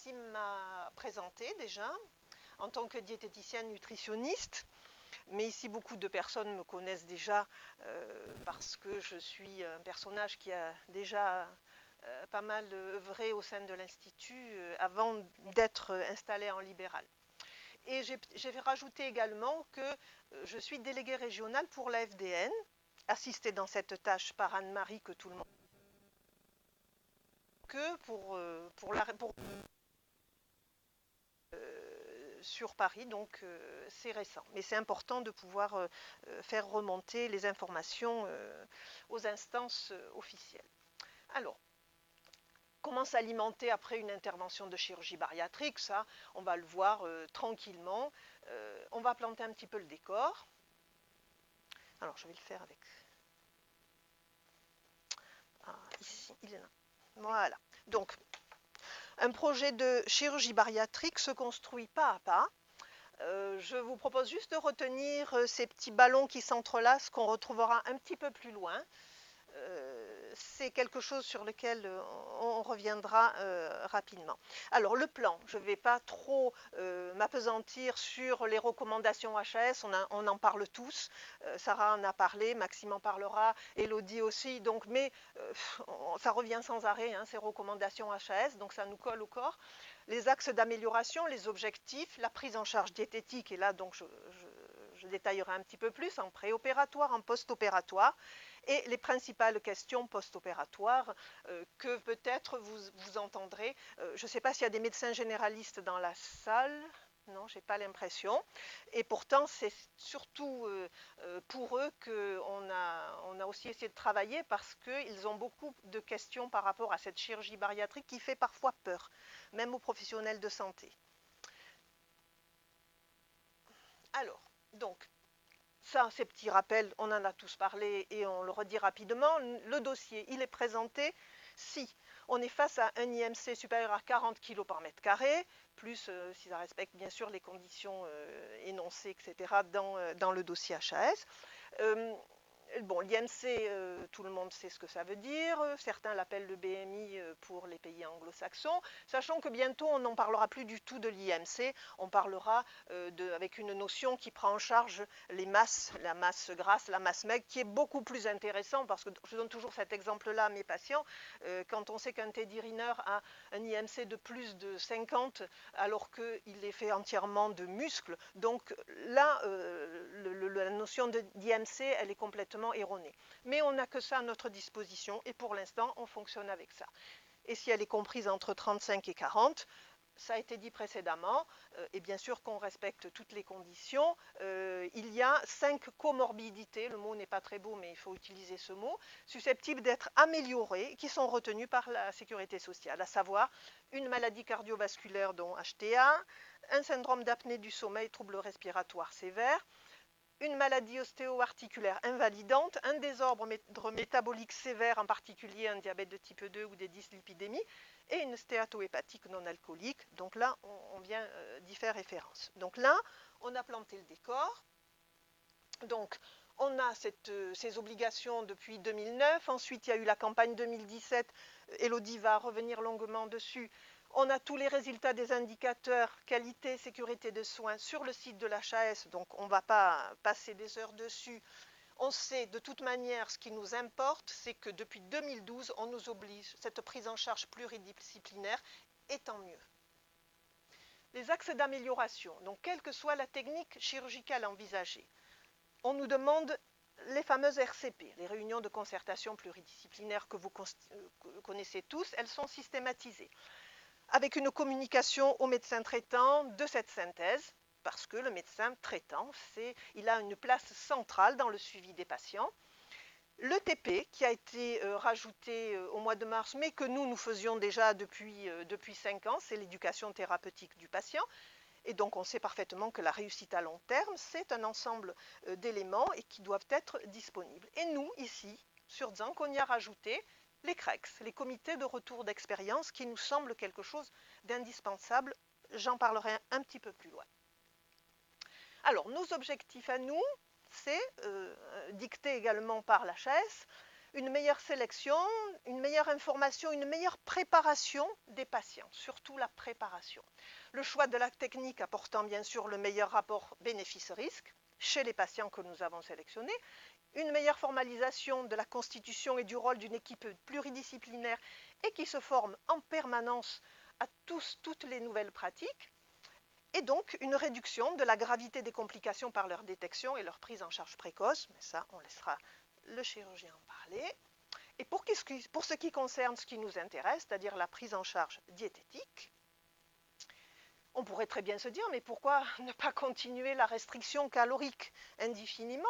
ici m'a présentée déjà en tant que diététicienne nutritionniste. Mais ici, beaucoup de personnes me connaissent déjà parce que je suis un personnage qui a déjà pas mal œuvré au sein de l'Institut avant d'être installé en libéral. Et j'ai rajouté également que je suis déléguée régionale pour la FDN, assistée dans cette tâche par Anne-Marie que tout le monde que pour sur Paris, donc c'est récent. Mais c'est important de pouvoir faire remonter les informations aux instances officielles. Alors, comment s'alimenter après une intervention de chirurgie bariatrique? Ça, on va le voir tranquillement. On va planter un petit peu le décor. Alors, je vais le faire avec... Ah, ici, il est là. Voilà. Donc, un projet de chirurgie bariatrique se construit pas à pas. Je vous propose juste de retenir ces petits ballons qui s'entrelacent qu'on retrouvera un petit peu plus loin. C'est quelque chose sur lequel on reviendra rapidement. Alors le plan, je ne vais pas trop m'appesantir sur les recommandations HAS, on en parle tous, Sarah en a parlé, Maxime en parlera, Elodie aussi, donc, mais ça revient sans arrêt, hein, ces recommandations HAS, donc ça nous colle au corps. Les axes d'amélioration, les objectifs, la prise en charge diététique, et là donc je détaillerai un petit peu plus en préopératoire, en post-opératoire, et les principales questions post-opératoires que peut-être vous entendrez. Je ne sais pas s'il y a des médecins généralistes dans la salle. Non, je n'ai pas l'impression. Et pourtant, c'est surtout pour eux qu'on a aussi essayé de travailler parce qu'ils ont beaucoup de questions par rapport à cette chirurgie bariatrique qui fait parfois peur, même aux professionnels de santé. Alors, donc, ça, ces petits rappels, on en a tous parlé et on le redit rapidement. Le dossier, il est présenté si on est face à un IMC supérieur à 40 kg par mètre carré, plus si ça respecte bien sûr les conditions énoncées, etc., dans le dossier HAS. Bon, l'IMC, tout le monde sait ce que ça veut dire. Certains l'appellent le BMI pour les pays anglo-saxons. Sachant que bientôt, on n'en parlera plus du tout de l'IMC. On parlera avec une notion qui prend en charge les masses, la masse grasse, la masse maigre, qui est beaucoup plus intéressant parce que je donne toujours cet exemple-là à mes patients. Quand on sait qu'un Teddy Riner a un IMC de plus de 50 alors qu'il est fait entièrement de muscles, donc là, la notion d'IMC, elle est complètement erronée. Mais on n'a que ça à notre disposition et pour l'instant, on fonctionne avec ça. Et si elle est comprise entre 35 et 40, ça a été dit précédemment, et bien sûr qu'on respecte toutes les conditions, il y a 5 comorbidités, le mot n'est pas très beau mais il faut utiliser ce mot, susceptibles d'être améliorées, qui sont retenues par la sécurité sociale, à savoir une maladie cardiovasculaire dont HTA, un syndrome d'apnée du sommeil, troubles respiratoires sévères, une maladie ostéo-articulaire invalidante, un désordre métabolique sévère, en particulier un diabète de type 2 ou des dyslipidémies, et une stéatohépatique non alcoolique. Donc là, on vient d'y faire référence. Donc là, on a planté le décor. Donc, on a ces obligations depuis 2009. Ensuite, il y a eu la campagne 2017. Elodie va revenir longuement dessus. On a tous les résultats des indicateurs qualité, sécurité de soins sur le site de l'HAS, donc on ne va pas passer des heures dessus. On sait de toute manière ce qui nous importe, c'est que depuis 2012, on nous oblige, cette prise en charge pluridisciplinaire, et tant mieux. Les axes d'amélioration, donc quelle que soit la technique chirurgicale envisagée, on nous demande les fameuses RCP, les réunions de concertation pluridisciplinaire que vous connaissez tous, elles sont systématisées, avec une communication au médecin traitant de cette synthèse, parce que le médecin traitant, il a une place centrale dans le suivi des patients. Le TP, qui a été rajouté au mois de mars, mais que nous faisions déjà depuis 5 ans, c'est l'éducation thérapeutique du patient. Et donc on sait parfaitement que la réussite à long terme, c'est un ensemble d'éléments et qui doivent être disponibles. Et nous, ici, sur Zank, on y a rajouté les CREX, les comités de retour d'expérience, qui nous semblent quelque chose d'indispensable. J'en parlerai un petit peu plus loin. Alors, nos objectifs à nous, c'est dicté également par l'HAS, une meilleure sélection, une meilleure information, une meilleure préparation des patients, surtout la préparation. Le choix de la technique apportant bien sûr le meilleur rapport bénéfice-risque chez les patients que nous avons sélectionnés, une meilleure formalisation de la constitution et du rôle d'une équipe pluridisciplinaire et qui se forme en permanence à toutes les nouvelles pratiques, et donc une réduction de la gravité des complications par leur détection et leur prise en charge précoce, mais ça on laissera le chirurgien en parler. Et pour ce qui concerne ce qui nous intéresse, c'est-à-dire la prise en charge diététique, on pourrait très bien se dire, mais pourquoi ne pas continuer la restriction calorique indéfiniment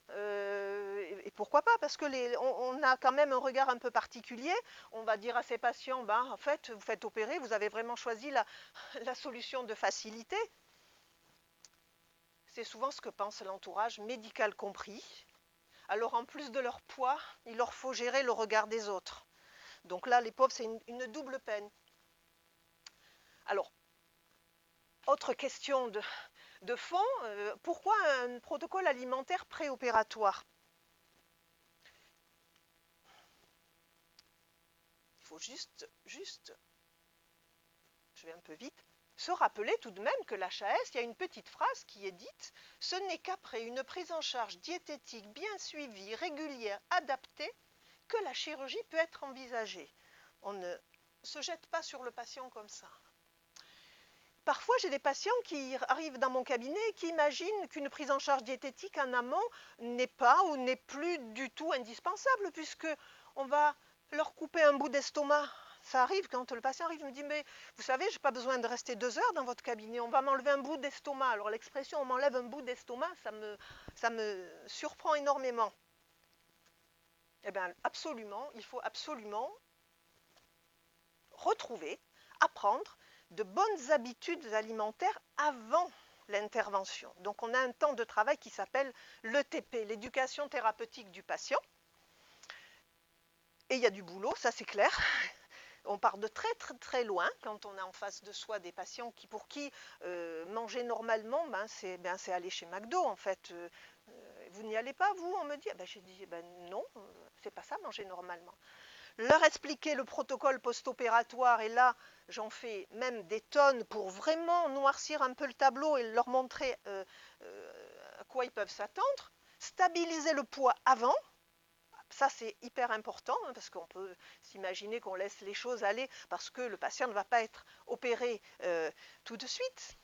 et pourquoi pas? Parce que on a quand même un regard un peu particulier. On va dire à ces patients, ben, en fait, vous faites opérer, vous avez vraiment choisi la solution de facilité. C'est souvent ce que pense l'entourage, médical compris. Alors en plus de leur poids, il leur faut gérer le regard des autres. Donc là, les pauvres, c'est une double peine. Alors, autre question de fond, pourquoi un protocole alimentaire préopératoire? Il faut juste, je vais un peu vite, se rappeler tout de même que l'HAS, il y a une petite phrase qui est dite, ce n'est qu'après une prise en charge diététique bien suivie, régulière, adaptée, que la chirurgie peut être envisagée. On ne se jette pas sur le patient comme ça. Parfois, j'ai des patients qui arrivent dans mon cabinet et qui imaginent qu'une prise en charge diététique en amont n'est pas ou n'est plus du tout indispensable, puisque on va leur couper un bout d'estomac. Ça arrive quand le patient arrive, il me dit, mais vous savez, je n'ai pas besoin de rester 2 heures dans votre cabinet, on va m'enlever un bout d'estomac. Alors l'expression on m'enlève un bout d'estomac, ça me surprend énormément. Eh bien, absolument, il faut absolument retrouver, apprendre de bonnes habitudes alimentaires avant l'intervention. Donc on a un temps de travail qui s'appelle l'ETP, l'éducation thérapeutique du patient. Et il y a du boulot, ça c'est clair. On part de très très très loin quand on a en face de soi des patients pour qui manger normalement, c'est aller chez McDo en fait. Vous n'y allez pas vous? On me dit, j'ai dit non, c'est pas ça manger normalement. Leur expliquer le protocole post-opératoire, et là j'en fais même des tonnes pour vraiment noircir un peu le tableau et leur montrer à quoi ils peuvent s'attendre. Stabiliser le poids avant, ça c'est hyper important, hein, parce qu'on peut s'imaginer qu'on laisse les choses aller parce que le patient ne va pas être opéré tout de suite.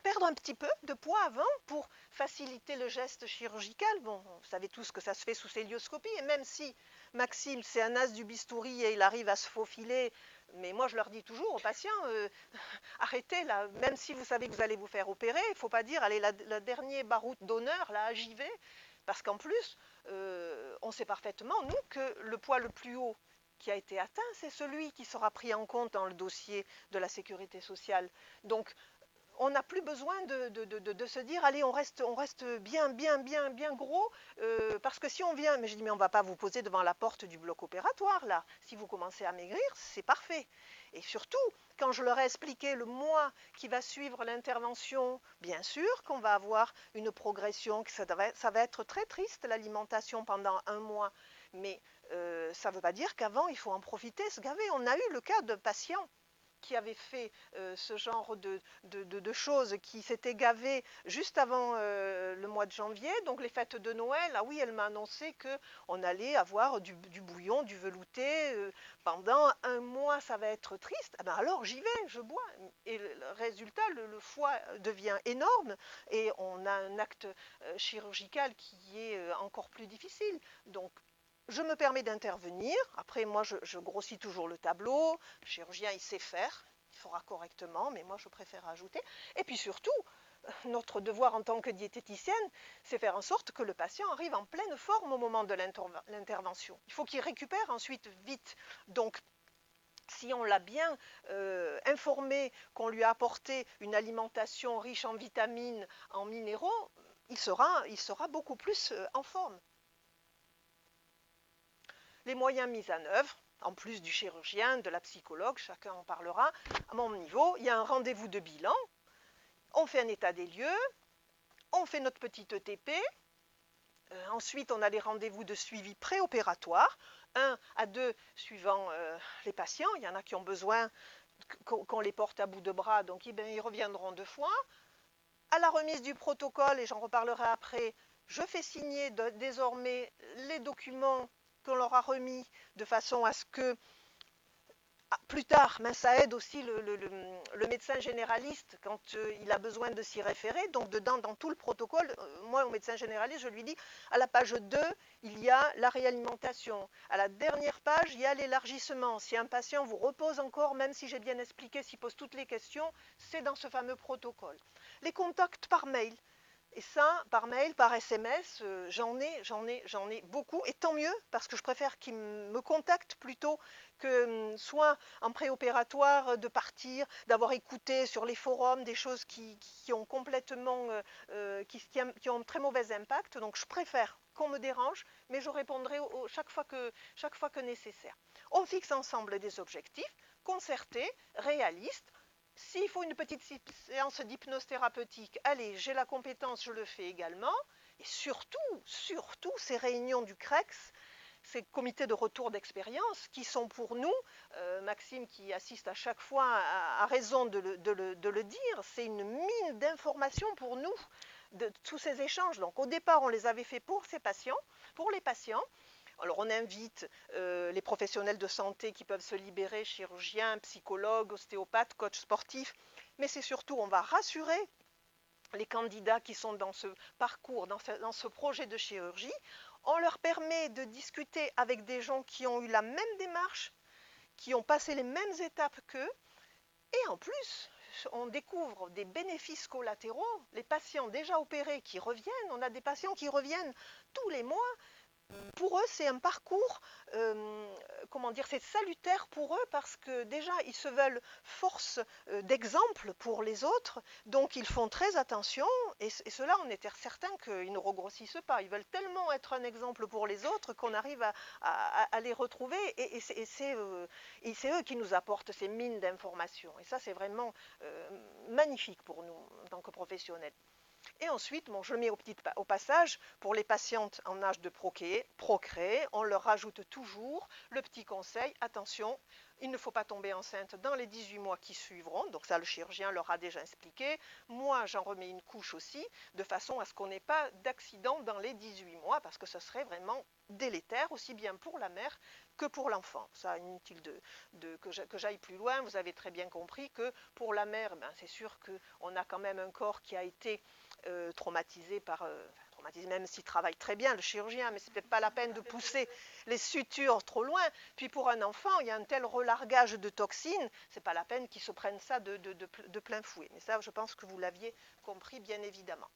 Perdre un petit peu de poids avant pour faciliter le geste chirurgical. Bon, vous savez tous que ça se fait sous célioscopie, et même si Maxime c'est un as du bistouri et il arrive à se faufiler, mais moi je leur dis toujours aux patients, arrêtez là, même si vous savez que vous allez vous faire opérer, il ne faut pas dire allez la dernier baroud d'honneur, là j'y vais, parce qu'en plus on sait parfaitement nous que le poids le plus haut qui a été atteint, c'est celui qui sera pris en compte dans le dossier de la sécurité sociale. Donc on n'a plus besoin de se dire allez on reste bien gros parce que si on vient, mais je dis mais on ne va pas vous poser devant la porte du bloc opératoire là, si vous commencez à maigrir c'est parfait. Et surtout quand je leur ai expliqué le mois qui va suivre l'intervention, bien sûr qu'on va avoir une progression, que ça va être très triste l'alimentation pendant un mois, mais ça ne veut pas dire qu'avant il faut en profiter, se gaver. On a eu le cas de patients qui avait fait ce genre de choses, qui s'était gavée juste avant le mois de janvier, donc les fêtes de Noël. Ah oui, elle m'a annoncé qu'on allait avoir du bouillon, du velouté pendant un mois, ça va être triste. Ah ben alors j'y vais, je bois. Et le résultat, le foie devient énorme et on a un acte chirurgical qui est encore plus difficile. Donc je me permets d'intervenir. Après, moi, je grossis toujours le tableau. Le chirurgien, il sait faire. Il fera correctement, mais moi, je préfère ajouter. Et puis surtout, notre devoir en tant que diététicienne, c'est faire en sorte que le patient arrive en pleine forme au moment de l'intervention. Il faut qu'il récupère ensuite vite. Donc, si on l'a bien informé, qu'on lui a apporté une alimentation riche en vitamines, en minéraux, il sera beaucoup plus en forme. Les moyens mis en œuvre, en plus du chirurgien, de la psychologue, chacun en parlera, à mon niveau, il y a un rendez-vous de bilan, on fait un état des lieux, on fait notre petit ETP, Ensuite, on a les rendez-vous de suivi préopératoire, 1 à 2 suivant les patients. Il y en a qui ont besoin qu'on les porte à bout de bras, donc ils reviendront 2 fois. À la remise du protocole, et j'en reparlerai après, je fais signer désormais les documents qu'on leur a remis de façon à ce que plus tard, mais ça aide aussi le médecin généraliste quand il a besoin de s'y référer. Donc dedans, dans tout le protocole, moi au médecin généraliste, je lui dis, à la page 2, il y a la réalimentation. À la dernière page, il y a l'élargissement. Si un patient vous repose encore, même si j'ai bien expliqué, s'il pose toutes les questions, c'est dans ce fameux protocole. Les contacts par mail. Et ça, par mail, par SMS, j'en ai beaucoup. Et tant mieux, parce que je préfère qu'ils me contactent plutôt que soit en préopératoire de partir, d'avoir écouté sur les forums des choses qui ont complètement, qui ont un très mauvais impact. Donc je préfère qu'on me dérange, mais je répondrai chaque fois que nécessaire. On fixe ensemble des objectifs concertés, réalistes. S'il faut une petite séance d'hypnose thérapeutique, allez, j'ai la compétence, je le fais également. Et surtout, ces réunions du CREX, ces comités de retour d'expérience, qui sont pour nous, Maxime qui assiste à chaque fois a raison de le dire, c'est une mine d'informations pour nous, de tous ces échanges. Donc au départ, on les avait fait pour les patients. Alors on invite les professionnels de santé qui peuvent se libérer, chirurgiens, psychologues, ostéopathes, coachs sportifs, mais c'est surtout, on va rassurer les candidats qui sont dans ce parcours, dans ce projet de chirurgie. On leur permet de discuter avec des gens qui ont eu la même démarche, qui ont passé les mêmes étapes qu'eux, et en plus, on découvre des bénéfices collatéraux. Les patients déjà opérés qui reviennent, on a des patients qui reviennent tous les mois. Pour eux, c'est un parcours, comment dire, c'est salutaire pour eux parce que déjà, ils se veulent force d'exemple pour les autres, donc ils font très attention, et cela, on était certain qu'ils ne regrossissent pas. Ils veulent tellement être un exemple pour les autres qu'on arrive à les retrouver, et c'est eux qui nous apportent ces mines d'informations. Et ça, c'est vraiment magnifique pour nous en tant que professionnels. Et ensuite, bon, je mets au passage, pour les patientes en âge de procréer, on leur rajoute toujours le petit conseil, attention, il ne faut pas tomber enceinte dans les 18 mois qui suivront, donc ça le chirurgien leur a déjà expliqué. Moi, j'en remets une couche aussi, de façon à ce qu'on n'ait pas d'accident dans les 18 mois, parce que ce serait vraiment délétère, aussi bien pour la mère que pour l'enfant. Ça, inutile que j'aille plus loin, vous avez très bien compris que pour la mère, ben, c'est sûr qu'on a quand même un corps qui a été traumatisé traumatisé même s'il travaille très bien, le chirurgien, mais c'est peut-être pas la peine de pousser les sutures trop loin. Puis pour un enfant, il y a un tel relargage de toxines, c'est pas la peine qu'il se prenne ça de plein fouet. Mais ça, je pense que vous l'aviez compris, bien évidemment.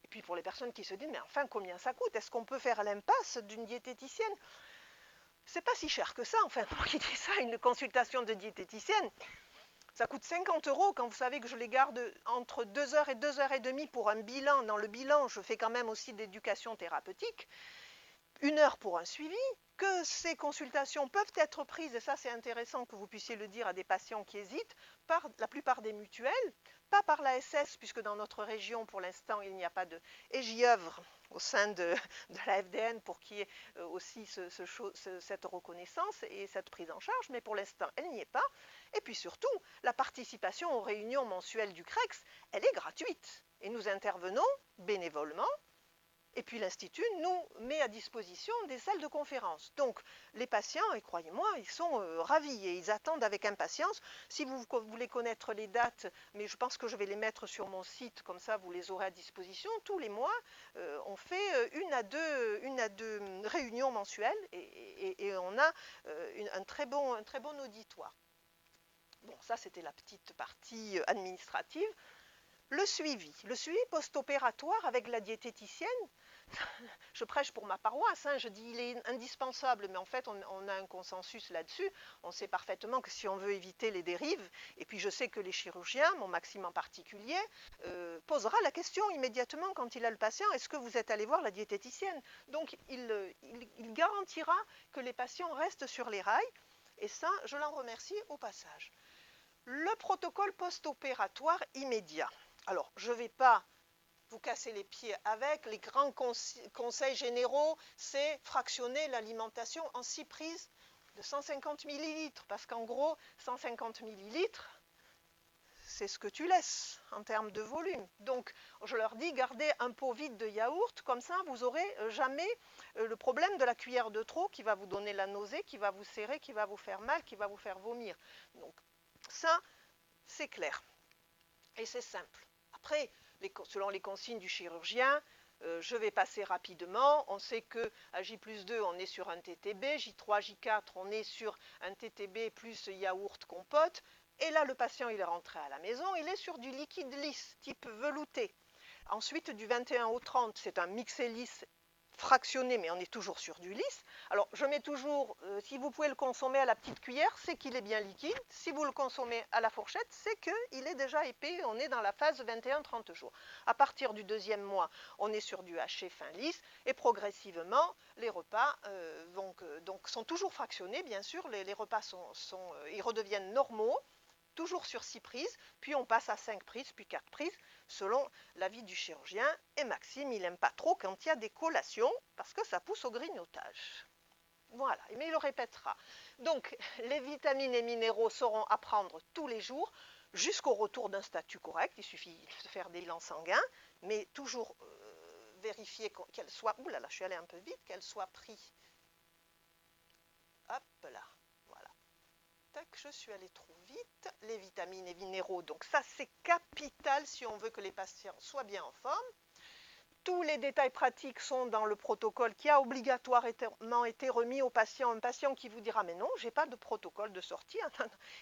Et puis pour les personnes qui se disent, mais enfin, combien ça coûte? Est-ce qu'on peut faire l'impasse d'une diététicienne? C'est pas si cher que ça, enfin, pour qui dit ça, une consultation de diététicienne. Ça coûte 50 € quand vous savez que je les garde entre 2 heures et 2 heures et demie pour un bilan. Dans le bilan, je fais quand même aussi d'éducation thérapeutique. 1 heure pour un suivi, que ces consultations peuvent être prises, et ça c'est intéressant que vous puissiez le dire à des patients qui hésitent, par la plupart des mutuelles, pas par la SS, puisque dans notre région pour l'instant il n'y a pas de... Et j'y œuvre au sein de la FDN pour qu'il y ait aussi cette reconnaissance et cette prise en charge, mais pour l'instant elle n'y est pas. Et puis surtout, la participation aux réunions mensuelles du CREX, elle est gratuite. Et nous intervenons bénévolement. Et puis l'Institut nous met à disposition des salles de conférence. Donc les patients, et croyez-moi, ils sont ravis et ils attendent avec impatience. Si vous voulez connaître les dates, mais je pense que je vais les mettre sur mon site, comme ça vous les aurez à disposition. Tous les mois, on fait une à deux réunions mensuelles et on a un très bon auditoire. Bon, ça c'était la petite partie administrative. Le suivi post-opératoire avec la diététicienne, je prêche pour ma paroisse, hein, je dis il est indispensable, mais en fait on a un consensus là-dessus. On sait parfaitement que si on veut éviter les dérives, et puis je sais que les chirurgiens, mon Maxime en particulier, posera la question immédiatement quand il a le patient, est-ce que vous êtes allé voir la diététicienne? Donc il garantira que les patients restent sur les rails, et ça je l'en remercie au passage. Le protocole post-opératoire immédiat. Alors je ne vais pas vous cassez les pieds avec. Les grands conseils généraux, c'est fractionner l'alimentation en 6 prises de 150 millilitres, parce qu'en gros, 150 millilitres, c'est ce que tu laisses en termes de volume. Donc, je leur dis, gardez un pot vide de yaourt, comme ça, vous n'aurez jamais le problème de la cuillère de trop qui va vous donner la nausée, qui va vous serrer, qui va vous faire mal, qui va vous faire vomir. Donc, ça, c'est clair. Et c'est simple. Après, selon les consignes du chirurgien, je vais passer rapidement. On sait qu'à J+2, on est sur un TTB. J3, J4, on est sur un TTB plus yaourt compote. Et là, le patient, il est rentré à la maison. Il est sur du liquide lisse, type velouté. Ensuite, du 21 au 30, c'est un mixé lisse fractionné, mais on est toujours sur du lisse. Alors, je mets toujours, si vous pouvez le consommer à la petite cuillère, c'est qu'il est bien liquide. Si vous le consommez à la fourchette, c'est qu'il est déjà épais. On est dans la phase 21-30 jours. À partir du deuxième mois, on est sur du haché fin lisse. Et progressivement, les repas sont toujours fractionnés, bien sûr. Les repas ils redeviennent normaux, toujours sur 6 prises, puis on passe à 5 prises, puis 4 prises, selon l'avis du chirurgien. Et Maxime, il n'aime pas trop quand il y a des collations, parce que ça pousse au grignotage. Voilà, mais il le répétera. Donc, les vitamines et minéraux seront à prendre tous les jours, jusqu'au retour d'un statut correct. Il suffit de faire des bilans sanguins, mais toujours vérifier qu'elles soient... Ouh là là, je suis allée un peu vite, qu'elles soient prises. Hop là. Je suis allée trop vite. Les vitamines et minéraux, donc ça c'est capital si on veut que les patients soient bien en forme. Tous les détails pratiques sont dans le protocole qui a obligatoirement été remis au patient. Un patient qui vous dira mais non, j'ai pas de protocole de sortie.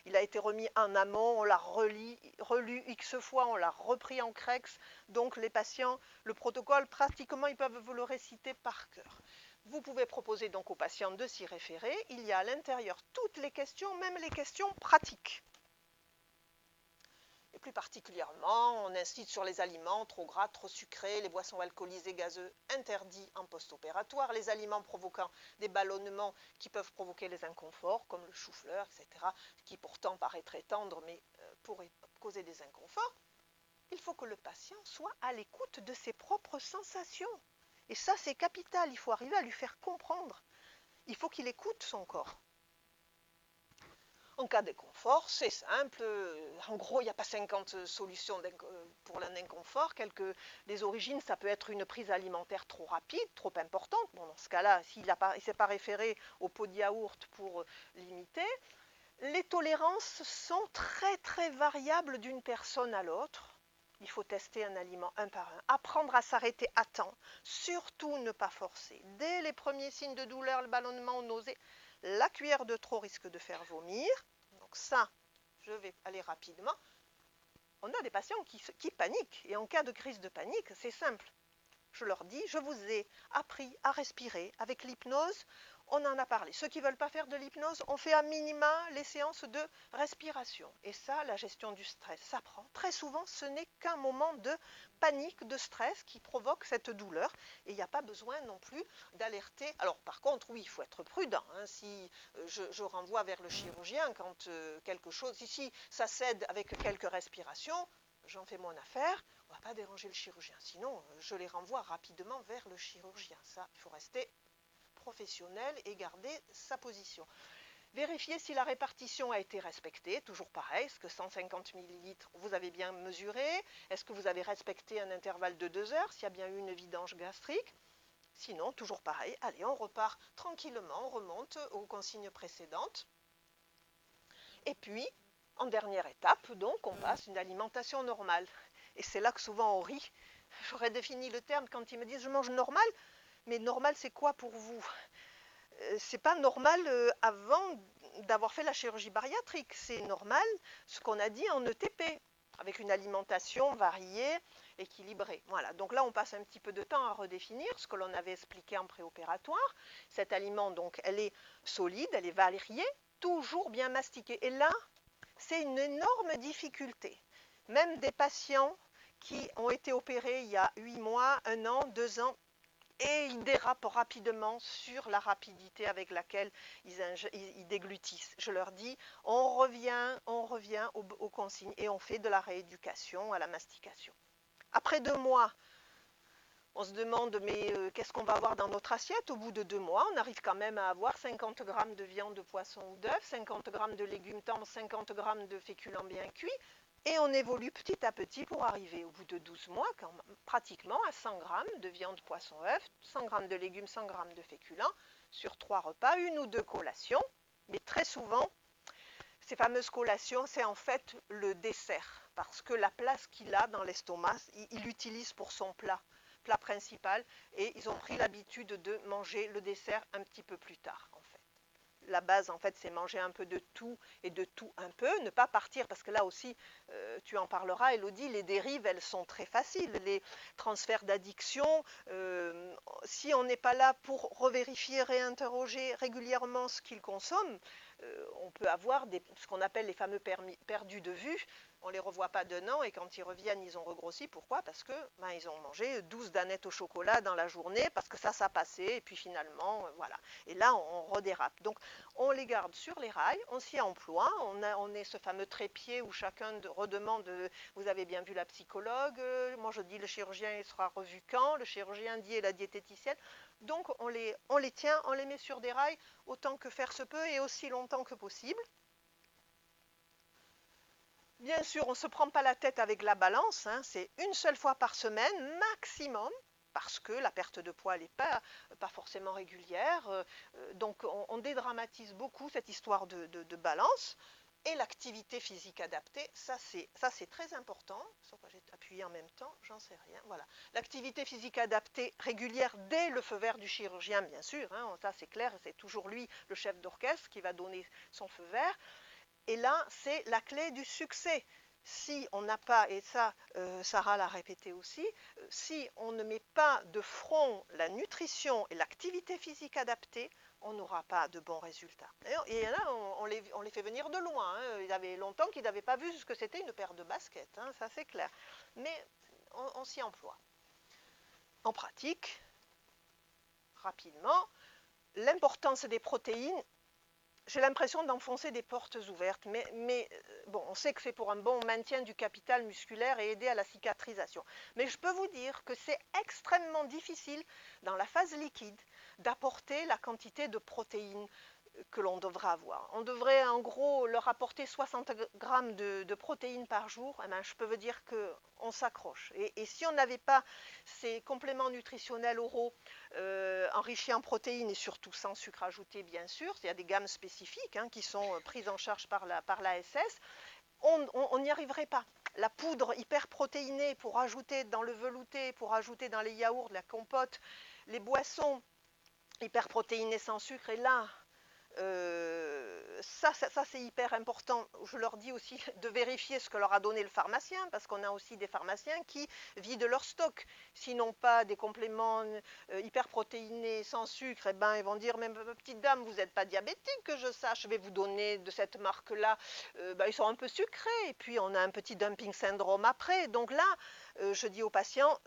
Il a été remis en amont, on l'a relu X fois, on l'a repris en CREX. Donc les patients, le protocole, pratiquement, ils peuvent vous le réciter par cœur. Vous pouvez proposer donc aux patients de s'y référer. Il y a à l'intérieur toutes les questions, même les questions pratiques. Et plus particulièrement, on incite sur les aliments trop gras, trop sucrés, les boissons alcoolisées gazeux interdits en post-opératoire, les aliments provoquant des ballonnements qui peuvent provoquer les inconforts, comme le chou-fleur, etc., qui pourtant paraît très tendre, mais pourrait causer des inconforts. Il faut que le patient soit à l'écoute de ses propres sensations. Et ça, c'est capital, il faut arriver à lui faire comprendre. Il faut qu'il écoute son corps. En cas d'inconfort, c'est simple. En gros, il n'y a pas 50 solutions pour l'inconfort. Les origines, ça peut être une prise alimentaire trop rapide, trop importante. Bon, dans ce cas-là, s'il ne s'est pas référé au pot de yaourt pour limiter. Les tolérances sont très très variables d'une personne à l'autre. Il faut tester un aliment un par un, apprendre à s'arrêter à temps, surtout ne pas forcer. Dès les premiers signes de douleur, le ballonnement, nausée, la cuillère de trop risque de faire vomir. Donc ça, je vais aller rapidement. On a des patients qui paniquent, et en cas de crise de panique, c'est simple. Je leur dis, je vous ai appris à respirer avec l'hypnose. On en a parlé. Ceux qui ne veulent pas faire de l'hypnose, on fait à minima les séances de respiration. Et ça, la gestion du stress, ça prend. Très souvent, ce n'est qu'un moment de panique, de stress qui provoque cette douleur. Et il n'y a pas besoin non plus d'alerter. Alors, par contre, oui, il faut être prudent. Si je renvoie vers le chirurgien quand quelque chose, ici, ça cède avec quelques respirations, j'en fais mon affaire. On ne va pas déranger le chirurgien. Sinon, je les renvoie rapidement vers le chirurgien. Ça, il faut rester professionnel et garder sa position. Vérifiez si la répartition a été respectée, toujours pareil, est-ce que 150 ml vous avez bien mesuré, est-ce que vous avez respecté un intervalle de 2 heures, s'il y a bien eu une vidange gastrique. Sinon, toujours pareil, allez, on repart tranquillement, on remonte aux consignes précédentes. Et puis, en dernière étape, donc, on passe une alimentation normale. Et c'est là que souvent on rit. J'aurais défini le terme quand ils me disent « je mange normal ». Mais normal, c'est quoi pour vous? C'est pas normal avant d'avoir fait la chirurgie bariatrique. C'est normal ce qu'on a dit en ETP, avec une alimentation variée, équilibrée. Voilà, donc là on passe un petit peu de temps à redéfinir ce que l'on avait expliqué en préopératoire. Cet aliment, donc, elle est solide, elle est variée, toujours bien mastiquée. Et là, c'est une énorme difficulté. Même des patients qui ont été opérés il y a 8 mois, 1 an, 2 ans, et ils dérapent rapidement sur la rapidité avec laquelle ils déglutissent. Je leur dis, on revient aux consignes et on fait de la rééducation à la mastication. Après 2 mois, On se demande, mais qu'est-ce qu'on va avoir dans notre assiette au bout de 2 mois? On arrive quand même à avoir 50 grammes de viande, de poisson ou d'œuf, 50 grammes de légumes tendres, 50 grammes de féculents bien cuits. Et on évolue petit à petit pour arriver au bout de 12 mois pratiquement à 100 grammes de viande, poisson, œuf, 100 grammes de légumes, 100 grammes de féculents sur 3 repas, une ou deux collations. Mais très souvent, ces fameuses collations, c'est en fait le dessert, parce que la place qu'il a dans l'estomac, il l'utilise pour son plat principal, et ils ont pris l'habitude de manger le dessert un petit peu plus tard, en fait. La base, en fait, c'est manger un peu de tout et de tout un peu, ne pas partir, parce que là aussi, tu en parleras, Elodie, les dérives, elles sont très faciles, les transferts d'addiction, si on n'est pas là pour revérifier, réinterroger régulièrement ce qu'ils consomment, on peut avoir ce qu'on appelle les fameux perdus de vue. On ne les revoit pas d'un an et quand ils reviennent, ils ont regrossi. Pourquoi? Parce que ils ont mangé 12 danettes au chocolat dans la journée, parce que ça passait, et puis finalement, voilà. Et là, on redérape. Donc, on les garde sur les rails, on s'y emploie, on est ce fameux trépied où chacun redemande, vous avez bien vu la psychologue, moi je dis le chirurgien, il sera revu quand, le chirurgien dit et la diététicienne. Donc, on les tient, on les met sur des rails autant que faire se peut et aussi longtemps que possible. Bien sûr, on ne se prend pas la tête avec la balance, hein, c'est une seule fois par semaine maximum, parce que la perte de poids n'est pas forcément régulière. Donc on dédramatise beaucoup cette histoire de balance. Et l'activité physique adaptée, ça c'est très important. Sur quoi j'ai appuyé en même temps, j'en sais rien. Voilà. L'activité physique adaptée régulière dès le feu vert du chirurgien, bien sûr. Hein, ça c'est clair, c'est toujours lui, le chef d'orchestre, qui va donner son feu vert. Et là, c'est la clé du succès. Si on n'a pas, et ça, Sarah l'a répété aussi, si on ne met pas de front la nutrition et l'activité physique adaptée, on n'aura pas de bons résultats. Et là, on les fait venir de loin. Hein. Il y avait longtemps qu'ils n'avaient pas vu ce que c'était une paire de baskets, hein, ça c'est clair. Mais on s'y emploie. En pratique, rapidement, l'importance des protéines, j'ai l'impression d'enfoncer des portes ouvertes, mais bon, on sait que c'est pour un bon maintien du capital musculaire et aider à la cicatrisation. Mais je peux vous dire que c'est extrêmement difficile dans la phase liquide d'apporter la quantité de protéines que l'on devrait avoir. On devrait en gros leur apporter 60 grammes de protéines par jour. Eh bien, je peux vous dire qu'on s'accroche. Et si on n'avait pas ces compléments nutritionnels oraux enrichis en protéines et surtout sans sucre ajouté, bien sûr, il y a des gammes spécifiques hein, qui sont prises en charge par l'ASS, on n'y arriverait pas. La poudre hyper protéinée pour ajouter dans le velouté, pour ajouter dans les yaourts, la compote, les boissons hyper protéinées sans sucre, et là, ça c'est hyper important. Je leur dis aussi de vérifier ce que leur a donné le pharmacien, parce qu'on a aussi des pharmaciens qui vident leur stock. S'ils n'ont pas des compléments hyper protéinés sans sucre, eh ben, ils vont dire, mais petite dame, vous n'êtes pas diabétique que je sache, je vais vous donner de cette marque-là. Ils sont un peu sucrés, et puis on a un petit dumping syndrome après. Donc là, je dis aux patients,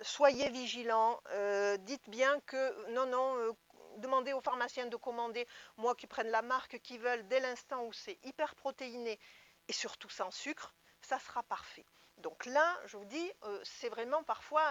soyez vigilants, dites bien que non, demandez aux pharmaciens de commander, moi qui prennent la marque qu'ils veulent, dès l'instant où c'est hyper protéiné et surtout sans sucre, ça sera parfait. Donc là, je vous dis, c'est vraiment parfois...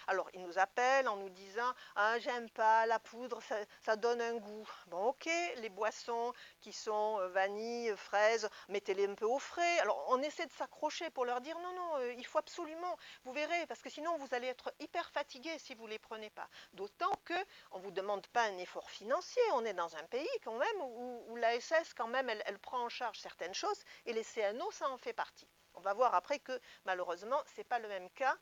alors, ils nous appellent en nous disant « Ah, j'aime pas la poudre, ça donne un goût. » Bon, ok, les boissons qui sont vanille, fraise, mettez-les un peu au frais. Alors, on essaie de s'accrocher pour leur dire « Non, non, il faut absolument, vous verrez, parce que sinon, vous allez être hyper fatigué si vous ne les prenez pas. » D'autant qu'on ne vous demande pas un effort financier. On est dans un pays quand même où l'ASS, quand même, elle prend en charge certaines choses et les CNO, ça en fait partie. On va voir après que malheureusement, ce n'est pas le même cas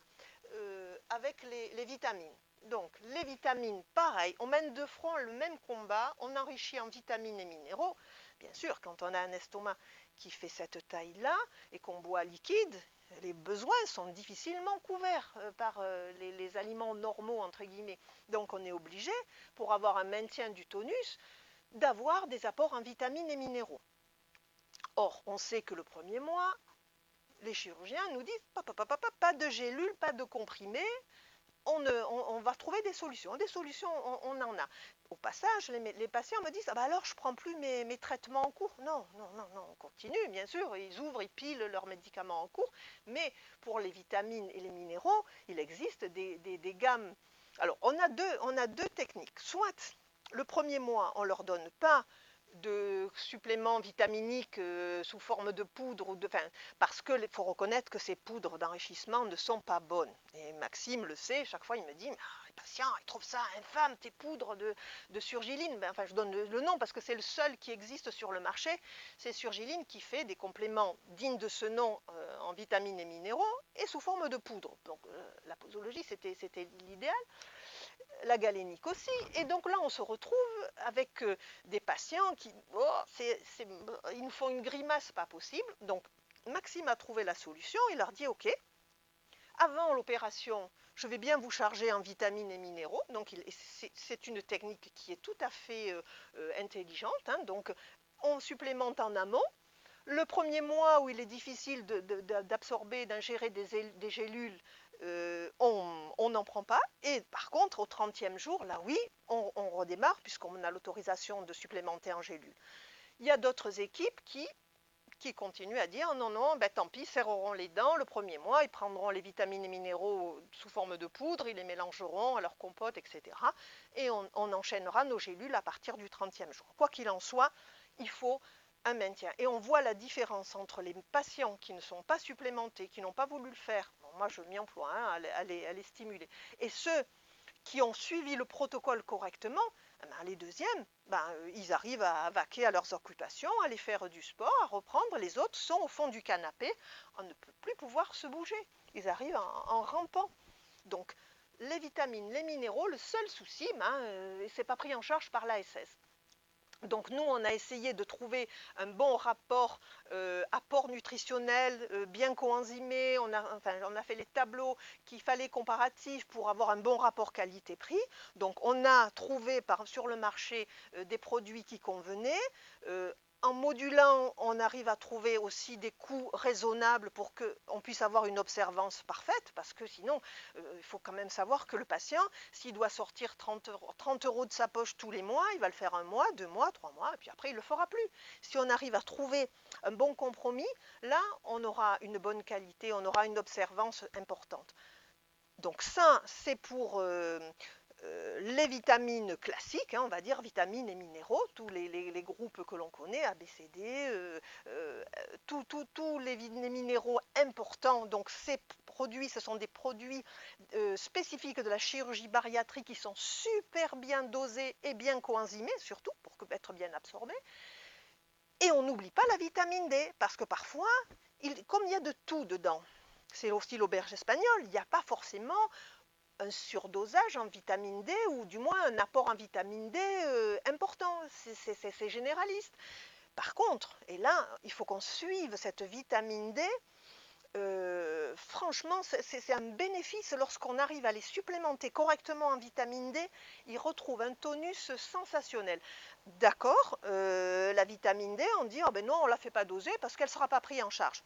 avec les vitamines. Donc, les vitamines, pareil, on mène de front le même combat, on enrichit en vitamines et minéraux. Bien sûr, quand on a un estomac qui fait cette taille-là et qu'on boit liquide, les besoins sont difficilement couverts par les aliments normaux, entre guillemets. Donc, on est obligé, pour avoir un maintien du tonus, d'avoir des apports en vitamines et minéraux. Or, on sait que le premier mois, les chirurgiens nous disent pas de gélules, pas de comprimés, on va trouver des solutions. Des solutions, on en a. Au passage, les patients me disent, ah bah alors je ne prends plus mes traitements en cours. Non, non, non, non, on continue, bien sûr. Ils ouvrent, ils pilent leurs médicaments en cours. Mais pour les vitamines et les minéraux, il existe des gammes. Alors, on a deux techniques. Soit le premier mois, on ne leur donne pas de suppléments vitaminiques sous forme de poudre, parce qu'il faut reconnaître que ces poudres d'enrichissement ne sont pas bonnes. Et Maxime le sait, chaque fois il me dit, les patients ils trouvent ça infâme, tes poudres de surgiline. Enfin, je donne le nom parce que c'est le seul qui existe sur le marché. C'est surgiline qui fait des compléments dignes de ce nom en vitamines et minéraux et sous forme de poudre. Donc la posologie c'était l'idéal, la galénique aussi. Et donc là, on se retrouve avec des patients qui, ils nous font une grimace pas possible. Donc Maxime a trouvé la solution. Il leur dit, OK, avant l'opération, je vais bien vous charger en vitamines et minéraux. Donc c'est une technique qui est tout à fait intelligente. Hein. Donc on supplémente en amont. Le premier mois où il est difficile d'absorber, d'ingérer des gélules, on n'en prend pas. Et par contre, au 30e jour, là oui, on redémarre puisqu'on a l'autorisation de supplémenter en gélules. Il y a d'autres équipes qui continuent à dire non, non, ben, tant pis, serreront les dents le premier mois, ils prendront les vitamines et minéraux sous forme de poudre, ils les mélangeront à leur compote, etc. Et on enchaînera nos gélules à partir du 30e jour. Quoi qu'il en soit, il faut un maintien. Et on voit la différence entre les patients qui ne sont pas supplémentés, qui n'ont pas voulu le faire, bon, moi je m'y emploie hein, à les stimuler, et ceux qui ont suivi le protocole correctement, ben, les deuxièmes, ils arrivent à vaquer à leurs occupations, à aller faire du sport, à reprendre. Les autres sont au fond du canapé, on ne peut plus pouvoir se bouger. Ils arrivent en rampant. Donc, les vitamines, les minéraux, le seul souci, c'est pas pris en charge par l'ASS. Donc nous, on a essayé de trouver un bon rapport apport nutritionnel, bien coenzymé. On a fait les tableaux qu'il fallait comparatifs pour avoir un bon rapport qualité-prix. Donc on a trouvé sur le marché des produits qui convenaient. En modulant, on arrive à trouver aussi des coûts raisonnables pour qu'on puisse avoir une observance parfaite, parce que sinon, il faut quand même savoir que le patient, s'il doit sortir 30 € de sa poche tous les mois, il va le faire 1 mois, 2 mois, 3 mois, et puis après, il ne le fera plus. Si on arrive à trouver un bon compromis, là, on aura une bonne qualité, on aura une observance importante. Donc ça, c'est pour les vitamines classiques, hein, on va dire vitamines et minéraux, tous les groupes que l'on connaît, A, B, C, D, tous les minéraux importants. Donc ces produits, ce sont des produits spécifiques de la chirurgie bariatrique qui sont super bien dosés et bien coenzymés, surtout pour être bien absorbés. Et on n'oublie pas la vitamine D, parce que parfois, comme il y a de tout dedans, c'est aussi l'auberge espagnole, il n'y a pas forcément un surdosage en vitamine D, ou du moins un apport en vitamine D important, c'est généraliste. Par contre, et là, il faut qu'on suive cette vitamine D, franchement, c'est un bénéfice lorsqu'on arrive à les supplémenter correctement en vitamine D, ils retrouvent un tonus sensationnel. D'accord, la vitamine D, on dit, oh ben non, on ne la fait pas doser parce qu'elle ne sera pas prise en charge.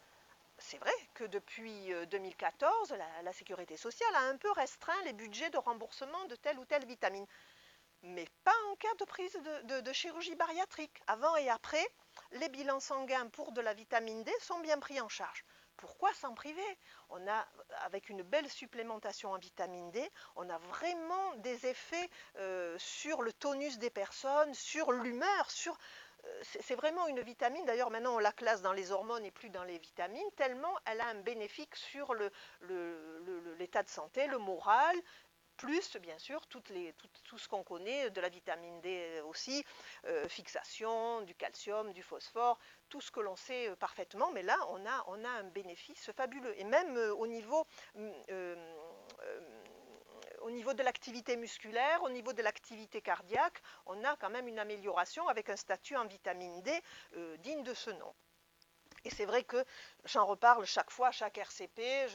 C'est vrai que depuis 2014, la sécurité sociale a un peu restreint les budgets de remboursement de telle ou telle vitamine, mais pas en cas de prise de chirurgie bariatrique. Avant et après, les bilans sanguins pour de la vitamine D sont bien pris en charge. Pourquoi s'en priver? On a, avec une belle supplémentation en vitamine D, on a vraiment des effets sur le tonus des personnes, sur l'humeur, c'est vraiment une vitamine. D'ailleurs, maintenant, on la classe dans les hormones et plus dans les vitamines, tellement elle a un bénéfice sur l'état de santé, le moral, plus, bien sûr, tout ce qu'on connaît de la vitamine D aussi, fixation, du calcium, du phosphore, tout ce que l'on sait parfaitement. Mais là, on a un bénéfice fabuleux. Et même au niveau de l'activité musculaire, au niveau de l'activité cardiaque, on a quand même une amélioration avec un statut en vitamine D digne de ce nom. Et c'est vrai que j'en reparle chaque fois, chaque RCP,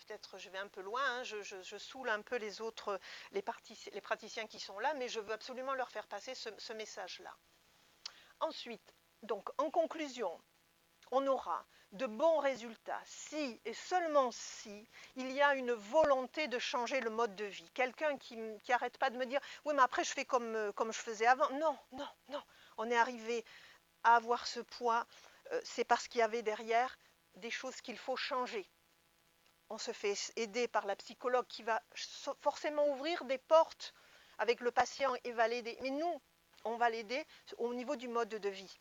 peut-être je vais un peu loin, hein, je saoule un peu les praticiens qui sont là, mais je veux absolument leur faire passer ce message-là. Ensuite, donc en conclusion, on aura de bons résultats si et seulement si il y a une volonté de changer le mode de vie. Quelqu'un qui n'arrête pas de me dire oui mais après je fais comme je faisais avant. Non, non, non. On est arrivé à avoir ce poids, c'est parce qu'il y avait derrière des choses qu'il faut changer. On se fait aider par la psychologue qui va forcément ouvrir des portes avec le patient et va l'aider. Mais nous, on va l'aider au niveau du mode de vie.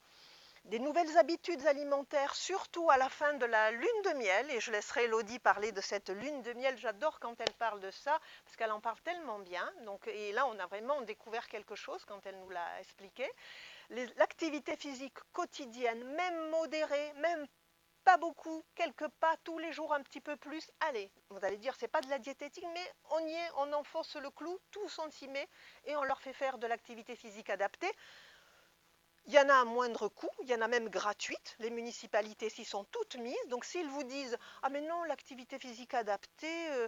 Des nouvelles habitudes alimentaires, surtout à la fin de la lune de miel, et je laisserai Elodie parler de cette lune de miel, j'adore quand elle parle de ça, parce qu'elle en parle tellement bien, donc, et là on a vraiment découvert quelque chose quand elle nous l'a expliqué. L'activité physique quotidienne, même modérée, même pas beaucoup, quelques pas tous les jours un petit peu plus, allez, vous allez dire c'est pas de la diététique, mais on y est, on enfonce le clou, tous on s'y met et on leur fait faire de l'activité physique adaptée. Il y en a à moindre coût, il y en a même gratuite, les municipalités s'y sont toutes mises, donc s'ils vous disent « Ah mais non, l'activité physique adaptée,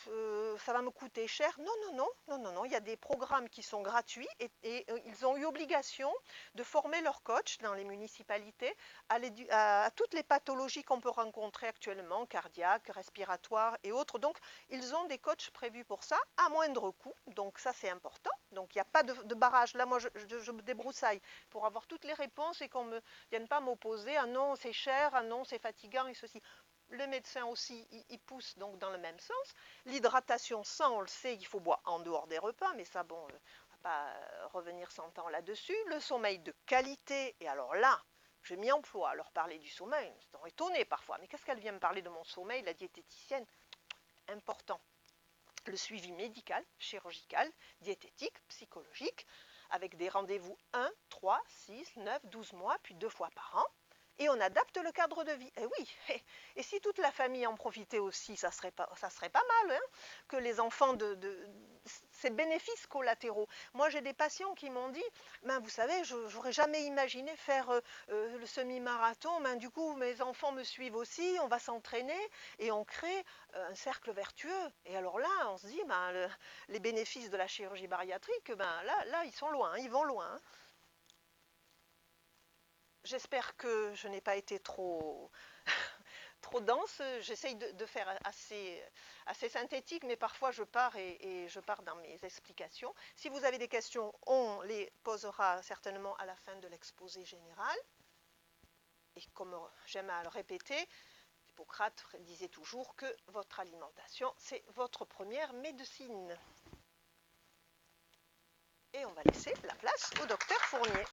ça va me coûter cher », non, non, non, non, non, non, il y a des programmes qui sont gratuits et ils ont eu obligation de former leurs coachs dans les municipalités à toutes les pathologies qu'on peut rencontrer actuellement, cardiaques, respiratoires et autres, donc ils ont des coachs prévus pour ça, à moindre coût, donc ça c'est important, donc il n'y a pas de barrage, là moi je me débroussaille pour avoir toutes les réponses et qu'on ne vienne pas m'opposer « Ah non, c'est cher, ah non, c'est fatigant et ceci ». Le médecin aussi, il pousse donc dans le même sens. L'hydratation, ça on le sait, il faut boire en dehors des repas, mais ça bon, on ne va pas revenir 100 ans là-dessus. Le sommeil de qualité, et alors là, je m'y emploie à leur parler du sommeil, ils sont étonnés parfois. Mais qu'est-ce qu'elle vient me parler de mon sommeil, la diététicienne? Important. Le suivi médical, chirurgical, diététique, psychologique, avec des rendez-vous 1, 3, 6, 9, 12 mois, puis 2 fois par an. Et on adapte le cadre de vie. Et oui, et si toute la famille en profitait aussi, ça serait pas mal, hein, que les enfants ces bénéfices collatéraux. Moi, j'ai des patients qui m'ont dit, ben, vous savez, je n'aurais jamais imaginé faire le semi-marathon, ben, du coup, mes enfants me suivent aussi, on va s'entraîner et on crée un cercle vertueux. Et alors là, on se dit, ben, les bénéfices de la chirurgie bariatrique, ben, là, ils sont loin, ils vont loin. J'espère que je n'ai pas été trop, trop dense. J'essaye de faire assez synthétique, mais parfois je pars et je pars dans mes explications. Si vous avez des questions, on les posera certainement à la fin de l'exposé général. Et comme j'aime à le répéter, Hippocrate disait toujours que votre alimentation, c'est votre première médecine. Et on va laisser la place au docteur Fournier.